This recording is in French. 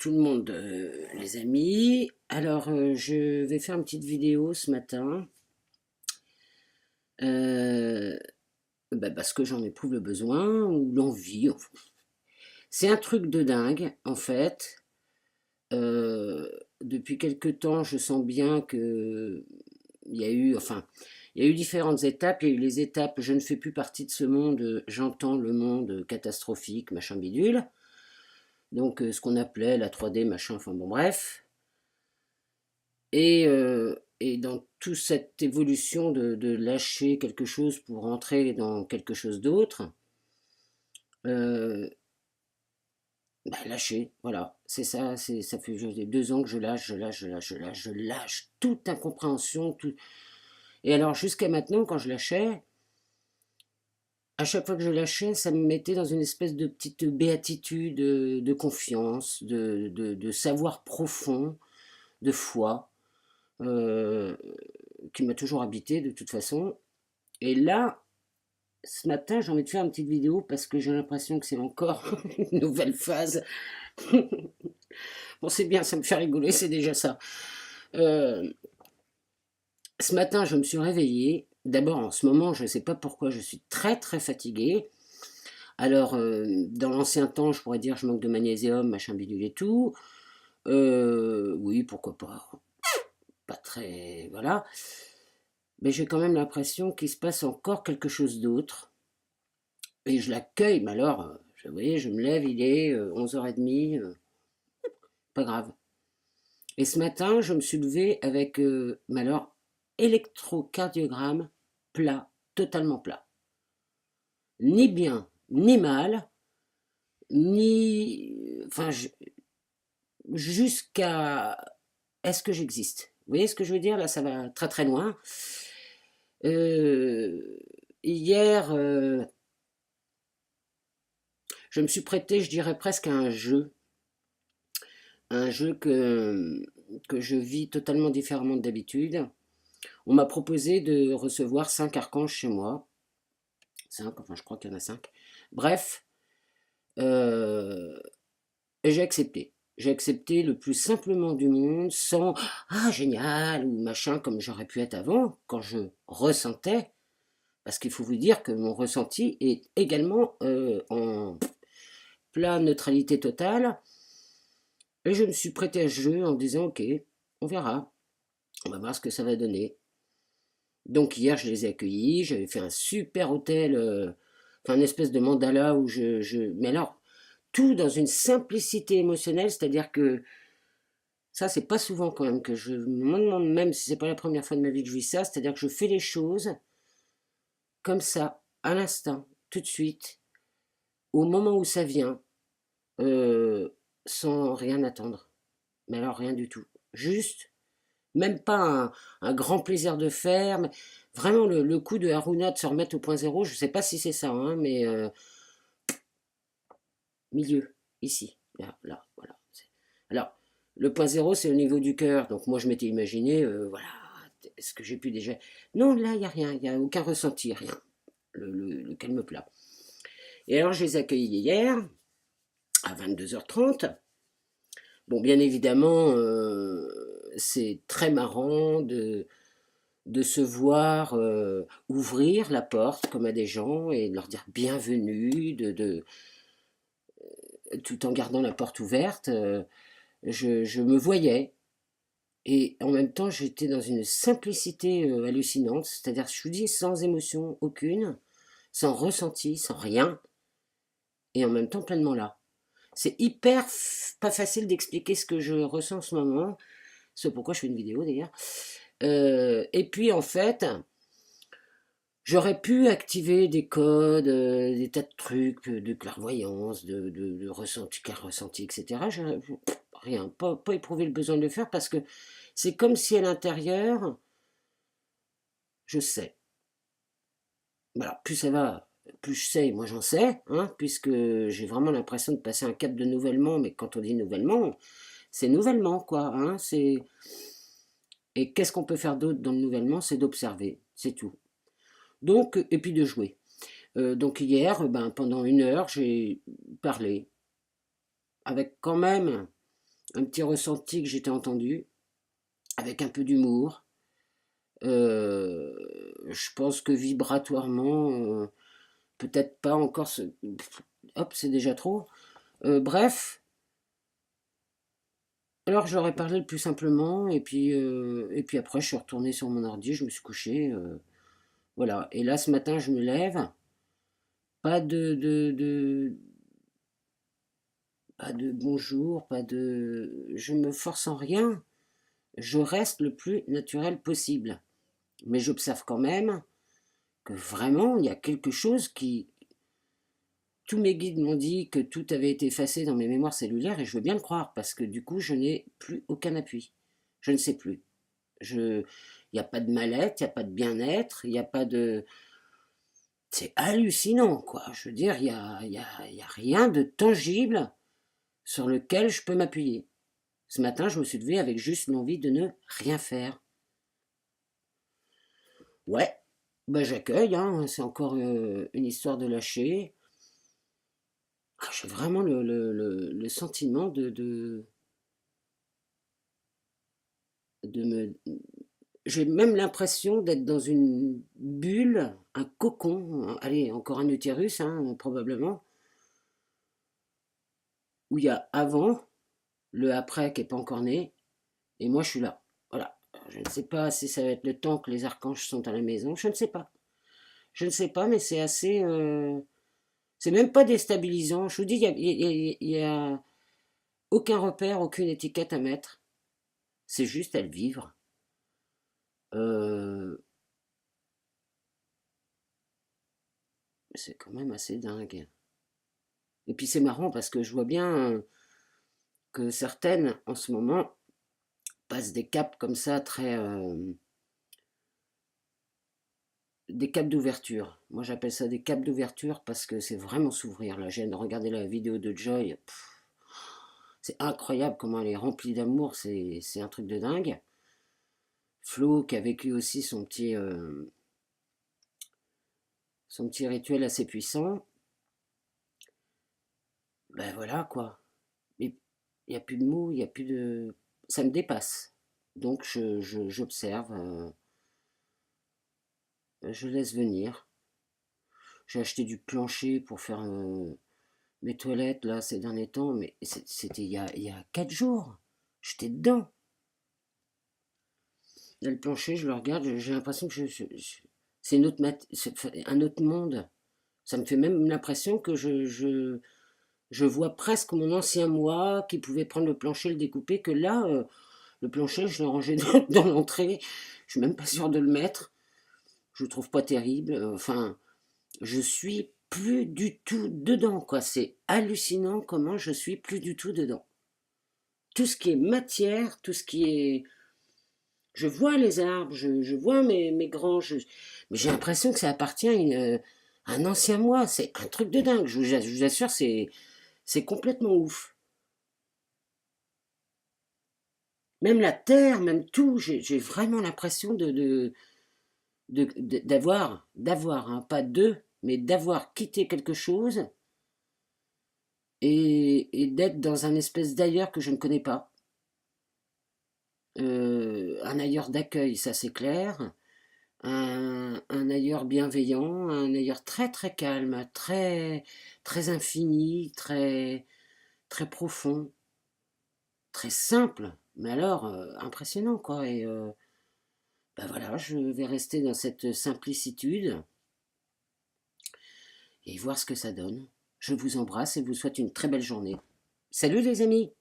tout le monde, les amis. Alors, je vais faire une petite vidéo ce matin, euh, parce que j'en éprouve le besoin ou l'envie. Enfin. C'est un truc de dingue, en fait. Euh, Depuis quelque temps, je sens bien que il y a eu différentes étapes. Il y a eu les étapes, je ne fais plus partie de ce monde, j'entends le monde catastrophique, machin bidule. Donc, ce qu'on appelait la 3D, machin, enfin bon, bref. Et dans toute cette évolution de lâcher quelque chose pour entrer dans quelque chose d'autre, euh, lâcher, voilà, c'est ça, ça fait 2 ans que je lâche, je lâche, toute incompréhension, tout. Et alors jusqu'à maintenant, quand je lâchais, à chaque fois que je lâchais, ça me mettait dans une espèce de petite béatitude, de confiance, de savoir profond, de foi, euh, qui m'a toujours habité de toute façon. Et là, ce matin, j'ai envie de faire une petite vidéo parce que j'ai l'impression que c'est encore une nouvelle phase. Bon, c'est bien, ça me fait rigoler, c'est déjà ça. Euh, Ce matin, je me suis réveillée. D'abord, en ce moment, je ne sais pas pourquoi, je suis très très fatiguée. Alors, dans l'ancien temps, je pourrais dire je manque de magnésium, machin bidule et tout. Oui, pourquoi pas. Pas très. Voilà. Mais j'ai quand même l'impression qu'il se passe encore quelque chose d'autre. Et je l'accueille, mais alors, vous voyez, je me lève, il est 11h30, pas grave. Et ce matin, je me suis levé avec, mais alors, électrocardiogramme plat, totalement plat. Ni bien, ni mal, ni. Enfin, jusqu'à. Est-ce que j'existe? Vous voyez ce que je veux dire? Là, ça va très très loin. Euh, Hier, je me suis prêté, je dirais presque à un jeu que je vis totalement différemment d'habitude. On m'a proposé de recevoir 5 archanges chez moi. 5, enfin je crois qu'il y en a 5. Bref, euh, j'ai accepté. J'ai accepté le plus simplement du monde, sans ah génial ou machin comme j'aurais pu être avant, quand je ressentais, parce qu'il faut vous dire que mon ressenti est également en pleine neutralité totale. Et je me suis prêté à ce jeu en disant ok, on verra, on va voir ce que ça va donner. Donc hier, je les ai accueillis, j'avais fait un super hôtel, enfin une espèce de mandala où Mais alors, tout dans une simplicité émotionnelle, c'est-à-dire que ça, c'est pas souvent quand même que je me demande même si c'est pas la première fois de ma vie que je vis ça, c'est-à-dire que je fais les choses comme ça, à l'instant, tout de suite, au moment où ça vient, euh, sans rien attendre. Mais alors rien du tout. Juste, même pas un grand plaisir de faire, mais vraiment le coup de Haruna de se remettre au point zéro, je sais pas si c'est ça, hein, mais milieu, ici, là, là, voilà. Alors, le point zéro, c'est au niveau du cœur, donc moi je m'étais imaginé, voilà, est-ce que j'ai pu déjà... Non, là, il n'y a rien, il n'y a aucun ressenti, rien, le calme plat. Et alors, je les ai accueillis hier, à 22h30. Bon, bien évidemment, c'est très marrant de se voir ouvrir la porte comme à des gens et de leur dire bienvenue, tout en gardant la porte ouverte. Je me voyais et en même temps j'étais dans une simplicité hallucinante, c'est-à-dire je vous dis sans émotion aucune, sans ressenti, sans rien, et en même temps pleinement là. C'est hyper pas facile d'expliquer ce que je ressens en ce moment, c'est pourquoi je fais une vidéo d'ailleurs. Et puis en fait, j'aurais pu activer des codes, des tas de trucs, de clairvoyance, de ressenti, ressenti, etc. Rien, pas éprouvé le besoin de le faire parce que c'est comme si à l'intérieur, je sais. Voilà, plus ça va, plus je sais, moi j'en sais, hein, puisque j'ai vraiment l'impression de passer un cap de nouvellement, mais quand on dit nouvellement, c'est nouvellement, quoi. Hein, Et qu'est-ce qu'on peut faire d'autre dans le nouvellement? C'est d'observer, c'est tout. Donc, et puis de jouer. Donc hier, pendant 1 heure, j'ai parlé avec quand même un petit ressenti que j'étais entendu, avec un peu d'humour. Je pense que vibratoirement, peut-être pas encore ce... Hop, c'est déjà trop. Bref, alors j'aurais parlé le plus simplement, et puis après je suis retourné sur mon ordi, je me suis couché. Voilà, et là ce matin je me lève, pas pas de bonjour, pas de... Je me force en rien, je reste le plus naturel possible. Mais j'observe quand même que vraiment, il y a quelque chose qui... Tous mes guides m'ont dit que tout avait été effacé dans mes mémoires cellulaires, et je veux bien le croire, parce que du coup, je n'ai plus aucun appui. Je ne sais plus. Il n'y a pas de mal-être, il n'y a pas de bien-être, il n'y a pas de... C'est hallucinant, quoi. Je veux dire, il y a rien de tangible sur lequel je peux m'appuyer. Ce matin, je me suis levé avec juste l'envie de ne rien faire. Ouais, bah j'accueille, hein, c'est encore une histoire de lâcher. Ah, j'ai vraiment le sentiment de me... J'ai même l'impression d'être dans une bulle, un cocon, allez, encore un utérus, hein, probablement, où il y a avant, le après qui n'est pas encore né, et moi je suis là. Voilà. Alors, je ne sais pas si ça va être le temps que les archanges sont à la maison, je ne sais pas. Je ne sais pas, mais c'est assez... c'est même pas déstabilisant. Je vous dis, il y a aucun repère, aucune étiquette à mettre. C'est juste à le vivre. Euh, c'est quand même assez dingue. Et puis c'est marrant parce que je vois bien que certaines, en ce moment, passent des caps comme ça, très... des caps d'ouverture. Moi j'appelle ça des caps d'ouverture parce que c'est vraiment s'ouvrir. Là, je viens de regarder la vidéo de Joy. C'est incroyable comment elle est remplie d'amour. C'est un truc de dingue. Flo qui a vécu aussi son petit rituel assez puissant. Ben voilà quoi. Mais il n'y a plus de mots, il n'y a plus de... Ça me dépasse. Donc j'observe, je laisse venir. J'ai acheté du plancher pour faire mes toilettes là ces derniers temps, mais c'était il y a 4 jours. J'étais dedans. Là, le plancher, je le regarde, j'ai l'impression que c'est un autre monde. Ça me fait même l'impression que je vois presque mon ancien moi qui pouvait prendre le plancher, le découper, que là, le plancher, je l'ai rangé dans l'entrée. Je suis même pas sûre de le mettre. Je le trouve pas terrible. Enfin, je suis plus du tout dedans, quoi. C'est hallucinant comment je suis plus du tout dedans. Tout ce qui est matière, tout ce qui est... Je vois les arbres, je vois mes granges, mais j'ai l'impression que ça appartient à un ancien moi. C'est un truc de dingue, je vous assure, c'est complètement ouf. Même la terre, même tout, j'ai vraiment l'impression d'avoir, hein, pas de, mais d'avoir quitté quelque chose et d'être dans un espèce d'ailleurs que je ne connais pas. Un ailleurs d'accueil, ça c'est clair. Un ailleurs bienveillant, un ailleurs très très calme, très infini, très profond, très simple, mais alors impressionnant quoi. Et ben voilà, je vais rester dans cette simplicitude et voir ce que ça donne. Je vous embrasse et vous souhaite une très belle journée. Salut les amis!